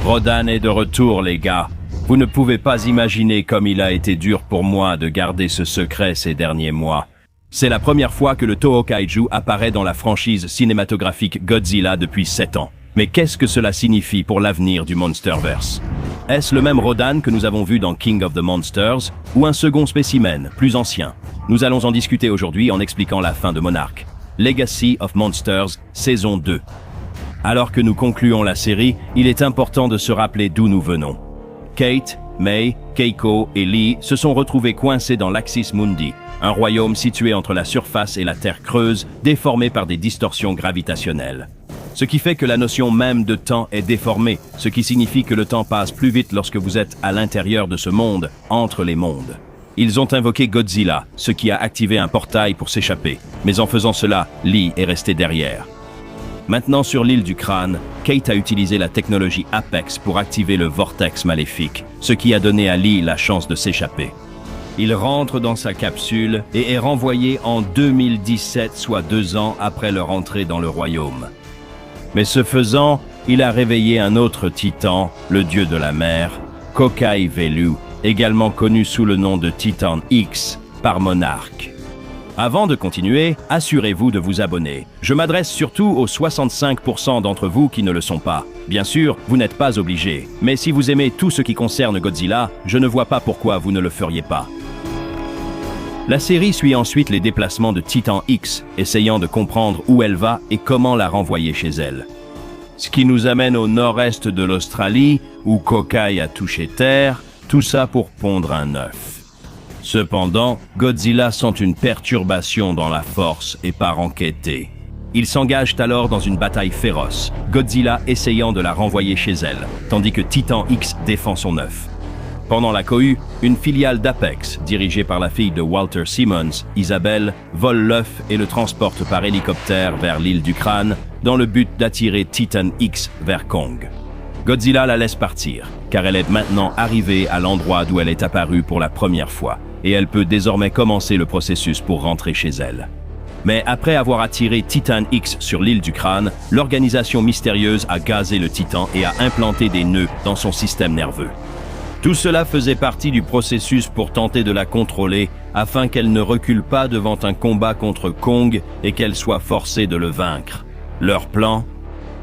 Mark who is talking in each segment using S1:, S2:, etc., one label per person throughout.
S1: Rodan est de retour, les gars. Vous ne pouvez pas imaginer comme il a été dur pour moi de garder ce secret ces derniers mois. C'est la première fois que le Toho Kaiju apparaît dans la franchise cinématographique Godzilla depuis 7 ans. Mais qu'est-ce que cela signifie pour l'avenir du Monsterverse? Est-ce le même Rodan que nous avons vu dans King of the Monsters, ou un second spécimen, plus ancien? Nous allons en discuter aujourd'hui en expliquant la fin de Monarch. Legacy of Monsters, saison 2. Alors que nous concluons la série, il est important de se rappeler d'où nous venons. Kate, May, Keiko et Lee se sont retrouvés coincés dans l'Axis Mundi, un royaume situé entre la surface et la terre creuse, déformé par des distorsions gravitationnelles. Ce qui fait que la notion même de temps est déformée, ce qui signifie que le temps passe plus vite lorsque vous êtes à l'intérieur de ce monde, entre les mondes. Ils ont invoqué Godzilla, ce qui a activé un portail pour s'échapper, mais en faisant cela, Lee est resté derrière. Maintenant sur l'île du crâne, Kate a utilisé la technologie Apex pour activer le vortex maléfique, ce qui a donné à Lee la chance de s'échapper. Il rentre dans sa capsule et est renvoyé en 2017, soit 2 ans après leur entrée dans le royaume. Mais ce faisant, il a réveillé un autre titan, le dieu de la mer, Kokai Velu, également connu sous le nom de Titan X par Monarch. Avant de continuer, assurez-vous de vous abonner. Je m'adresse surtout aux 65% d'entre vous qui ne le sont pas. Bien sûr, vous n'êtes pas obligés, mais si vous aimez tout ce qui concerne Godzilla, je ne vois pas pourquoi vous ne le feriez pas. La série suit ensuite les déplacements de Titan X, essayant de comprendre où elle va et comment la renvoyer chez elle. Ce qui nous amène au nord-est de l'Australie, où Kokai a touché terre, tout ça pour pondre un œuf. Cependant, Godzilla sent une perturbation dans la force et part enquêter. Ils s'engagent alors dans une bataille féroce, Godzilla essayant de la renvoyer chez elle, tandis que Titan X défend son œuf. Pendant la cohue, une filiale d'Apex, dirigée par la fille de Walter Simmons, Isabelle, vole l'œuf et le transporte par hélicoptère vers l'île du crâne, dans le but d'attirer Titan X vers Kong. Godzilla la laisse partir, car elle est maintenant arrivée à l'endroit d'où elle est apparue pour la première fois, et elle peut désormais commencer le processus pour rentrer chez elle. Mais après avoir attiré Titan X sur l'île du crâne, l'organisation mystérieuse a gazé le Titan et a implanté des nœuds dans son système nerveux. Tout cela faisait partie du processus pour tenter de la contrôler afin qu'elle ne recule pas devant un combat contre Kong et qu'elle soit forcée de le vaincre. Leur plan?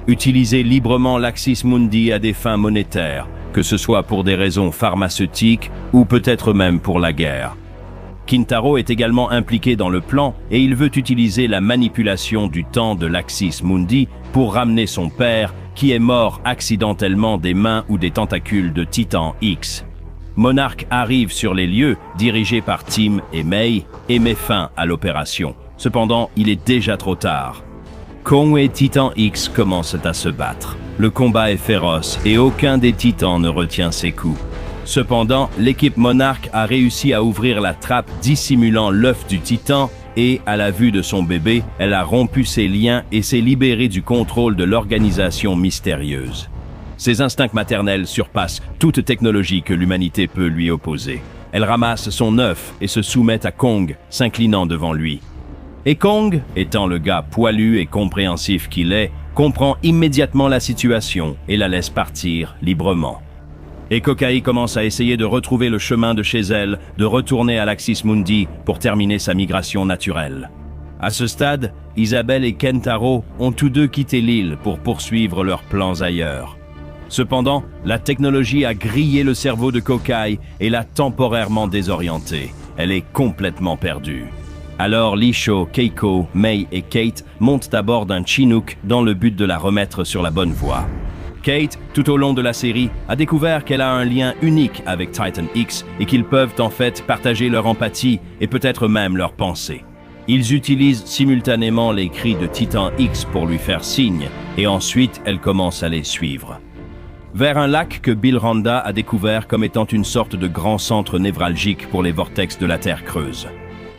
S1: Utiliser librement l'Axis Mundi à des fins monétaires, que ce soit pour des raisons pharmaceutiques ou peut-être même pour la guerre. Kintaro est également impliqué dans le plan et il veut utiliser la manipulation du temps de l'Axis Mundi pour ramener son père, qui est mort accidentellement des mains ou des tentacules de Titan X. Monarch arrive sur les lieux, dirigé par Tim et May, et met fin à l'opération. Cependant, il est déjà trop tard. Kong et Titan X commencent à se battre. Le combat est féroce et aucun des titans ne retient ses coups. Cependant, l'équipe Monarch a réussi à ouvrir la trappe dissimulant l'œuf du titan et, à la vue de son bébé, elle a rompu ses liens et s'est libérée du contrôle de l'organisation mystérieuse. Ses instincts maternels surpassent toute technologie que l'humanité peut lui opposer. Elle ramasse son œuf et se soumet à Kong, s'inclinant devant lui. Et Kong, étant le gars poilu et compréhensif qu'il est, comprend immédiatement la situation et la laisse partir librement. Et Kokai commence à essayer de retrouver le chemin de chez elle, de retourner à l'Axis Mundi pour terminer sa migration naturelle. À ce stade, Isabelle et Kentaro ont tous deux quitté l'île pour poursuivre leurs plans ailleurs. Cependant, la technologie a grillé le cerveau de Kokai et l'a temporairement désorientée. Elle est complètement perdue. Alors Lisho, Keiko, May et Kate montent à bord d'un Chinook dans le but de la remettre sur la bonne voie. Kate, tout au long de la série, a découvert qu'elle a un lien unique avec Titan X et qu'ils peuvent en fait partager leur empathie et peut-être même leurs pensées. Ils utilisent simultanément les cris de Titan X pour lui faire signe et ensuite elle commence à les suivre. Vers un lac que Bill Randa a découvert comme étant une sorte de grand centre névralgique pour les vortex de la Terre creuse.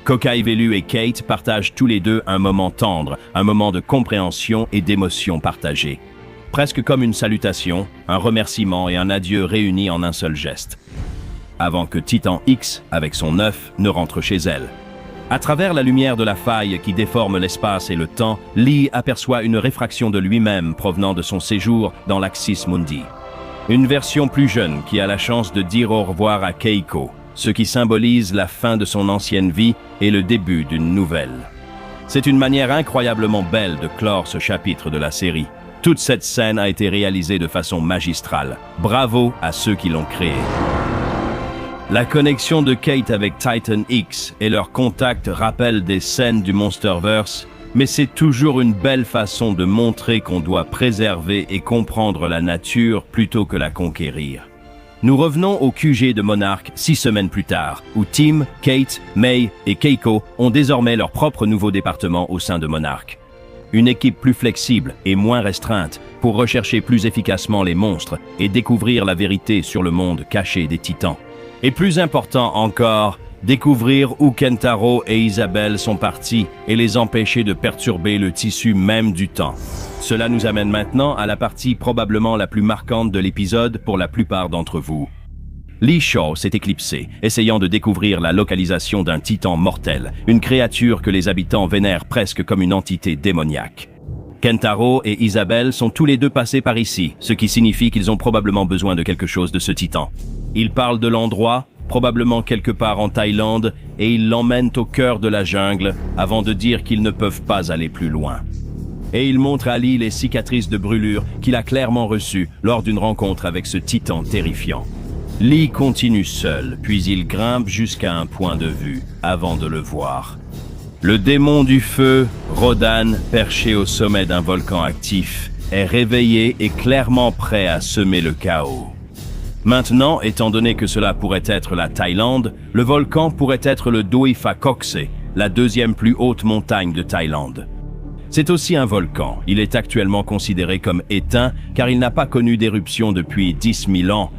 S1: Kokai Velu et Kate partagent tous les deux un moment tendre, un moment de compréhension et d'émotion partagée. Presque comme une salutation, un remerciement et un adieu réunis en un seul geste. Avant que Titan X, avec son œuf, ne rentre chez elle. À travers la lumière de la faille qui déforme l'espace et le temps, Lee aperçoit une réfraction de lui-même provenant de son séjour dans l'Axis Mundi. Une version plus jeune qui a la chance de dire au revoir à Keiko, ce qui symbolise la fin de son ancienne vie et le début d'une nouvelle. C'est une manière incroyablement belle de clore ce chapitre de la série. Toute cette scène a été réalisée de façon magistrale. Bravo à ceux qui l'ont créée. La connexion de Kate avec Titan X et leur contact rappellent des scènes du Monsterverse, mais c'est toujours une belle façon de montrer qu'on doit préserver et comprendre la nature plutôt que la conquérir. Nous revenons au QG de Monarch 6 semaines plus tard, où Tim, Kate, May et Keiko ont désormais leur propre nouveau département au sein de Monarch. Une équipe plus flexible et moins restreinte pour rechercher plus efficacement les monstres et découvrir la vérité sur le monde caché des Titans. Et plus important encore, découvrir où Kentaro et Isabelle sont partis et les empêcher de perturber le tissu même du temps. Cela nous amène maintenant à la partie probablement la plus marquante de l'épisode pour la plupart d'entre vous. Lee Shaw s'est éclipsé, essayant de découvrir la localisation d'un titan mortel, une créature que les habitants vénèrent presque comme une entité démoniaque. Kentaro et Isabelle sont tous les deux passés par ici, ce qui signifie qu'ils ont probablement besoin de quelque chose de ce titan. Ils parlent de l'endroit, probablement quelque part en Thaïlande, et ils l'emmènent au cœur de la jungle avant de dire qu'ils ne peuvent pas aller plus loin. Et il montre à Lee les cicatrices de brûlure qu'il a clairement reçues lors d'une rencontre avec ce titan terrifiant. Lee continue seul, puis il grimpe jusqu'à un point de vue, avant de le voir. Le démon du feu, Rodan, perché au sommet d'un volcan actif, est réveillé et clairement prêt à semer le chaos. Maintenant, étant donné que cela pourrait être la Thaïlande, le volcan pourrait être le Doi Pha Kokse, la deuxième plus haute montagne de Thaïlande. C'est aussi un volcan. Il est actuellement considéré comme éteint car il n'a pas connu d'éruption depuis 10 000 ans.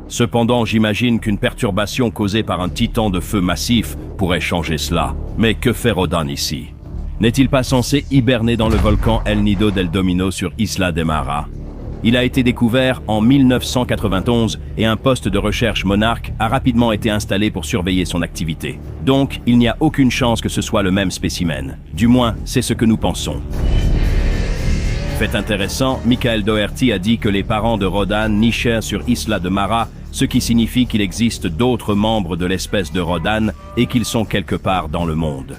S1: Cependant, j'imagine qu'une perturbation causée par un titan de feu massif pourrait changer cela. Mais que fait Rodan ici? N'est-il pas censé hiberner dans le volcan El Nido del Domino sur Isla de Mara? Il a été découvert en 1991 et un poste de recherche Monarch a rapidement été installé pour surveiller son activité. Donc, il n'y a aucune chance que ce soit le même spécimen. Du moins, c'est ce que nous pensons. Fait intéressant, Michael Doherty a dit que les parents de Rodan nichèrent sur Isla de Mara, ce qui signifie qu'il existe d'autres membres de l'espèce de Rodan et qu'ils sont quelque part dans le monde.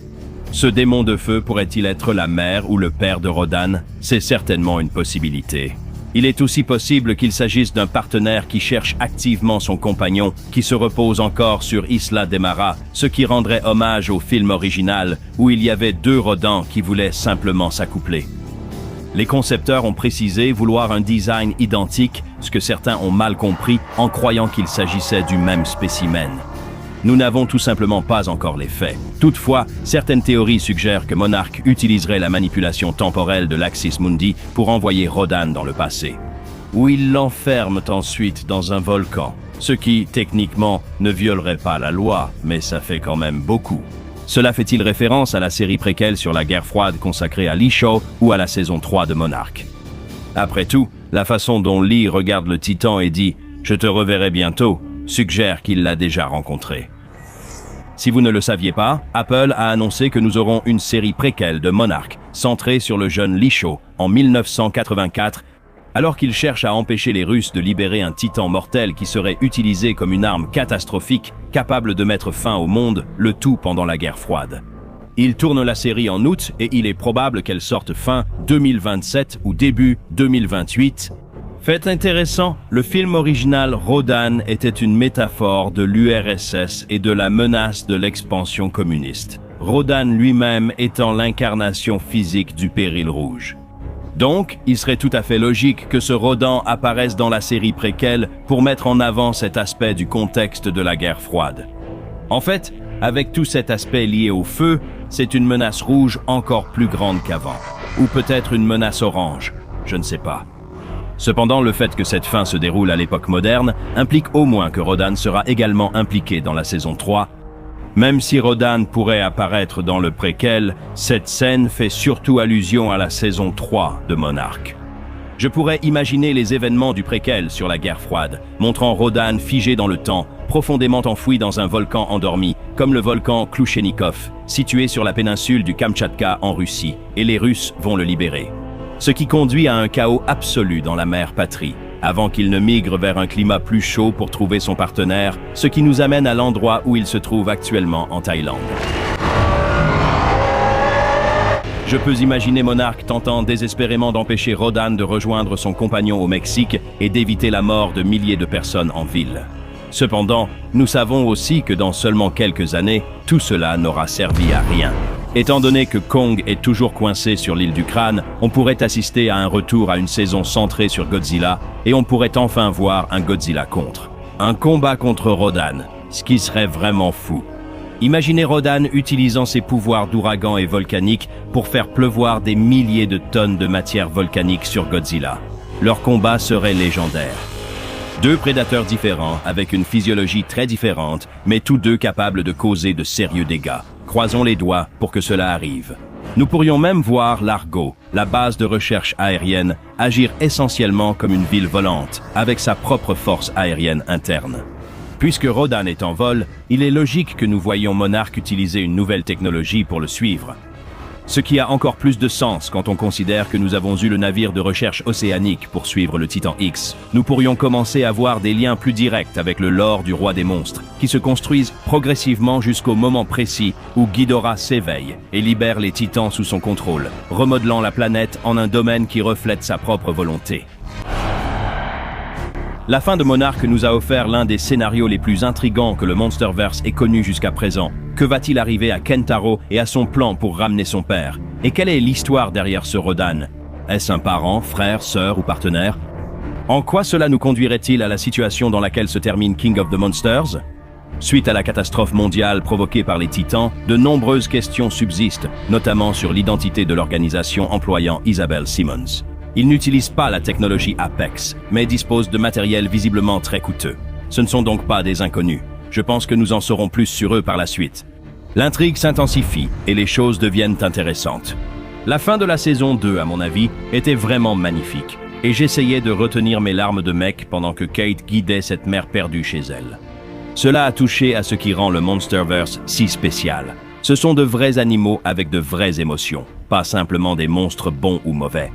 S1: Ce démon de feu pourrait-il être la mère ou le père de Rodan? C'est certainement une possibilité. Il est aussi possible qu'il s'agisse d'un partenaire qui cherche activement son compagnon, qui se repose encore sur Isla de Mara, ce qui rendrait hommage au film original où il y avait deux Rodans qui voulaient simplement s'accoupler. Les concepteurs ont précisé vouloir un design identique, ce que certains ont mal compris en croyant qu'il s'agissait du même spécimen. Nous n'avons tout simplement pas encore les faits. Toutefois, certaines théories suggèrent que Monarch utiliserait la manipulation temporelle de l'Axis Mundi pour envoyer Rodan dans le passé, où ils l'enferment ensuite dans un volcan, ce qui, techniquement, ne violerait pas la loi, mais ça fait quand même beaucoup. Cela fait-il référence à la série préquelle sur la guerre froide consacrée à Lee Shaw ou à la saison 3 de Monarch? Après tout, la façon dont Lee regarde le titan et dit « Je te reverrai bientôt » suggère qu'il l'a déjà rencontré. Si vous ne le saviez pas, Apple a annoncé que nous aurons une série préquelle de Monarch, centrée sur le jeune Lee Shaw en 1984, alors qu'il cherche à empêcher les Russes de libérer un titan mortel qui serait utilisé comme une arme catastrophique, capable de mettre fin au monde, le tout pendant la guerre froide. Il tourne la série en août et il est probable qu'elle sorte fin 2027 ou début 2028. Fait intéressant, le film original Rodan était une métaphore de l'URSS et de la menace de l'expansion communiste. Rodan lui-même étant l'incarnation physique du péril rouge. Donc, il serait tout à fait logique que ce Rodan apparaisse dans la série préquelle pour mettre en avant cet aspect du contexte de la guerre froide. En fait, avec tout cet aspect lié au feu, c'est une menace rouge encore plus grande qu'avant. Ou peut-être une menace orange, je ne sais pas. Cependant, le fait que cette fin se déroule à l'époque moderne implique au moins que Rodan sera également impliqué dans la saison 3. Même si Rodan pourrait apparaître dans le préquel, cette scène fait surtout allusion à la saison 3 de Monarch. Je pourrais imaginer les événements du préquel sur la guerre froide, montrant Rodan figé dans le temps, profondément enfoui dans un volcan endormi, comme le volcan Klouchenikov, situé sur la péninsule du Kamtchatka en Russie, et les Russes vont le libérer. Ce qui conduit à un chaos absolu dans la mère patrie. avant qu'il ne migre vers un climat plus chaud pour trouver son partenaire, ce qui nous amène à l'endroit où il se trouve actuellement en Thaïlande. Je peux imaginer Monarch tentant désespérément d'empêcher Rodan de rejoindre son compagnon au Mexique et d'éviter la mort de milliers de personnes en ville. Cependant, nous savons aussi que dans seulement quelques années, tout cela n'aura servi à rien. Étant donné que Kong est toujours coincé sur l'île du Crâne, on pourrait assister à un retour à une saison centrée sur Godzilla et on pourrait enfin voir un Godzilla contre. Un combat contre Rodan, ce qui serait vraiment fou. Imaginez Rodan utilisant ses pouvoirs d'ouragan et volcanique pour faire pleuvoir des milliers de tonnes de matière volcanique sur Godzilla. Leur combat serait légendaire. Deux prédateurs différents avec une physiologie très différente, mais tous deux capables de causer de sérieux dégâts. Croisons les doigts pour que cela arrive. Nous pourrions même voir Largo, la base de recherche aérienne, agir essentiellement comme une ville volante, avec sa propre force aérienne interne. Puisque Rodan est en vol, il est logique que nous voyions Monarch utiliser une nouvelle technologie pour le suivre. Ce qui a encore plus de sens quand on considère que nous avons eu le navire de recherche océanique pour suivre le Titan X. Nous pourrions commencer à voir des liens plus directs avec le lore du roi des monstres, qui se construisent progressivement jusqu'au moment précis où Ghidorah s'éveille et libère les titans sous son contrôle, remodelant la planète en un domaine qui reflète sa propre volonté. La fin de Monarch nous a offert l'un des scénarios les plus intrigants que le Monsterverse ait connu jusqu'à présent. Que va-t-il arriver à Kentaro et à son plan pour ramener son père? Et quelle est l'histoire derrière ce Rodan? Est-ce un parent, frère, sœur ou partenaire? En quoi cela nous conduirait-il à la situation dans laquelle se termine King of the Monsters? Suite à la catastrophe mondiale provoquée par les Titans, de nombreuses questions subsistent, notamment sur l'identité de l'organisation employant Isabelle Simmons. Ils n'utilisent pas la technologie Apex, mais disposent de matériel visiblement très coûteux. Ce ne sont donc pas des inconnus. Je pense que nous en saurons plus sur eux par la suite. L'intrigue s'intensifie et les choses deviennent intéressantes. La fin de la saison 2, à mon avis, était vraiment magnifique. Et j'essayais de retenir mes larmes de mec pendant que Kate guidait cette mère perdue chez elle. Cela a touché à ce qui rend le Monsterverse si spécial. Ce sont de vrais animaux avec de vraies émotions, pas simplement des monstres bons ou mauvais.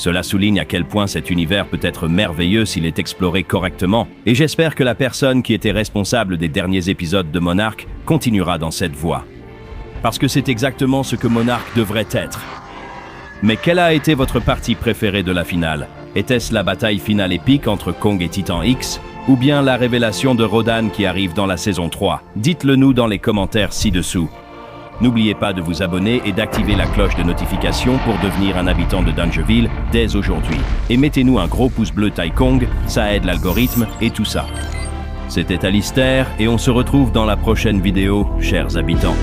S1: Cela souligne à quel point cet univers peut être merveilleux s'il est exploré correctement, et j'espère que la personne qui était responsable des derniers épisodes de Monarch continuera dans cette voie. Parce que c'est exactement ce que Monarch devrait être. Mais quelle a été votre partie préférée de la finale? Était-ce la bataille finale épique entre Kong et Titan X? Ou bien la révélation de Rodan qui arrive dans la saison 3? Dites-le nous dans les commentaires ci-dessous. N'oubliez pas de vous abonner et d'activer la cloche de notification pour devenir un habitant de Dungeonville dès aujourd'hui. Et mettez-nous un gros pouce bleu Tai Kong, ça aide l'algorithme et tout ça. C'était Alistair et on se retrouve dans la prochaine vidéo, chers habitants.